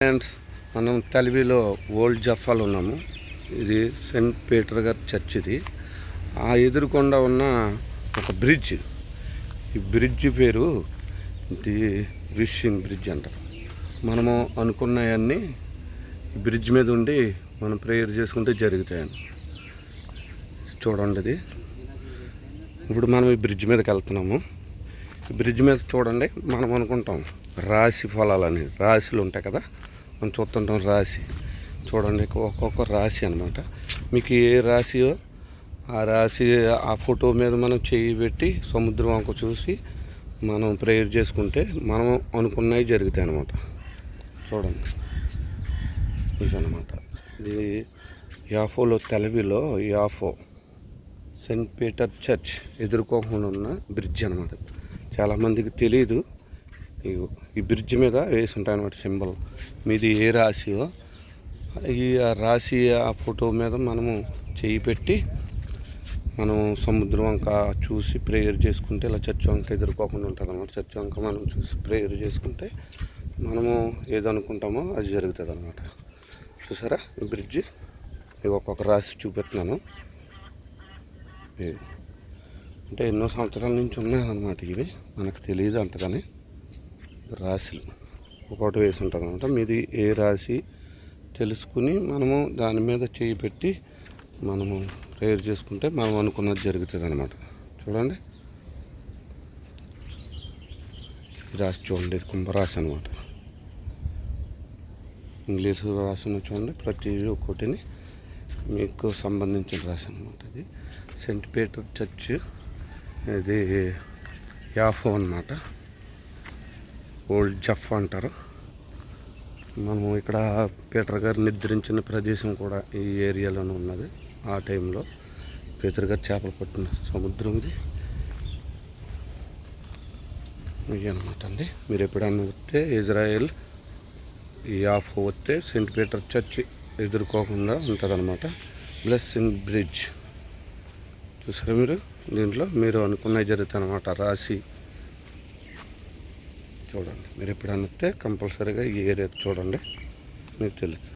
Friends, మనం తెలివిలో old జఫాలో ఉన్నాము. ఇది సెయింట్ పీటర్ గారి చర్చ్. ఇది ఆ ఎదురుకొండ ఉన్న ఒక బ్రిడ్జ్. ఈ బ్రిడ్జ్ పేరు ఇది రిషింగ్ బ్రిడ్జ్ అంటారు. మనము అనుకున్నవన్నీ ఈ బ్రిడ్జ్ మీద ఉండి మనం ప్రేయర్ చేసుకుంటే జరుగుతాయని చూడండి. ఇది ఇప్పుడు మనం ఈ బ్రిడ్జ్ మీదకి వెళ్తున్నాము. ఈ బ్రిడ్జ్ మీద చూడండి, మనం అనుకుంటాం రాశి ఫలాలని, రాశులు ఉంటాయి కదా, మనం చూస్తుంటాం. రాశి చూడండి, ఒక్కొక్క రాశి అనమాట. మీకు ఏ రాశియో ఆ రాశి ఆ ఫోటో మీద మనం చేయి పెట్టి సముద్రం వంక చూసి మనం ప్రేయర్ చేసుకుంటే మనం అనుకున్నవి జరుగుతాయి అన్నమాట. చూడండి, ఇదన్నమాట. ఇది యాఫోలో, తెలివిలో యాఫో సెయింట్ పీటర్ చర్చ్ ఎదుర్కోకుండా ఉన్న బ్రిడ్జ్ అనమాట. చాలామందికి తెలియదు. ఈ బ్రిడ్జ్ మీద వేసి ఉంటాయి అన్నమాట సింబల్. మీది ఏ రాశియో ఈ రాశి ఆ ఫోటో మీద మనము చేయి పెట్టి మనం సముద్రం వంక చూసి ప్రేయర్ చేసుకుంటే ఇలా చర్చ్ వంక ఎదుర్కోకుండా ఉంటుంది అన్నమాట. చర్చ్ వంక మనం చూసి ప్రేయర్ చేసుకుంటే మనము ఏదనుకుంటామో అది జరుగుతుంది అన్నమాట. చూసారా ఈ బ్రిడ్జ్? ఇది ఒక్కొక్క రాశి చూపెడుతున్నాను. అంటే ఎన్నో సంవత్సరాల నుంచి ఉన్నాయన్నమాట. ఇవి మనకు తెలియదు అంతగాని. రాశులు ఒకటి వేసి ఉంటుంది అనమాట. మీది ఏ రాశి తెలుసుకుని మనము దాని మీద చేయి పెట్టి మనము ప్రేయర్ చేసుకుంటే మనం అనుకున్నది జరుగుతుంది అనమాట. చూడండి, ఈ రాశి చూడండి, ఇది కుంభరాశి అనమాట. ఇంగ్లీషు రాశిని చూడండి, ప్రతి ఒక్కటిని మీకు సంబంధించిన రాశి అనమాట. ఇది సెయింట్ పీటర్ చర్చ్, ఇది యాఫో అనమాట. ఓల్డ్ జఫ్ అంటారు. మనము ఇక్కడ పీటర్ గారు నిద్రించిన ప్రదేశం కూడా ఈ ఏరియాలోనే ఉన్నది. ఆ టైంలో పీటర్ గారు చేపలు పట్టిన సముద్రం ఇది అనమాట అండి. మీరు ఎప్పుడన్నా వస్తే ఇజ్రాయెల్ ఈ ఆఫ్ వస్తే సెయింట్ పీటర్ చర్చ్ ఎదుర్కోకుండా ఉంటుంది అనమాట. బ్లెస్సింగ్ బ్రిడ్జ్ చూసారా మీరు? దీంట్లో మీరు అనుకున్నవి జరుగుతాయి అనమాట. రాసి చూడండి, మీరు ఎప్పుడన్నా వస్తే కంపల్సరీగా ఈ ఏరియా చూడండి, మీకు తెలుస్తుంది.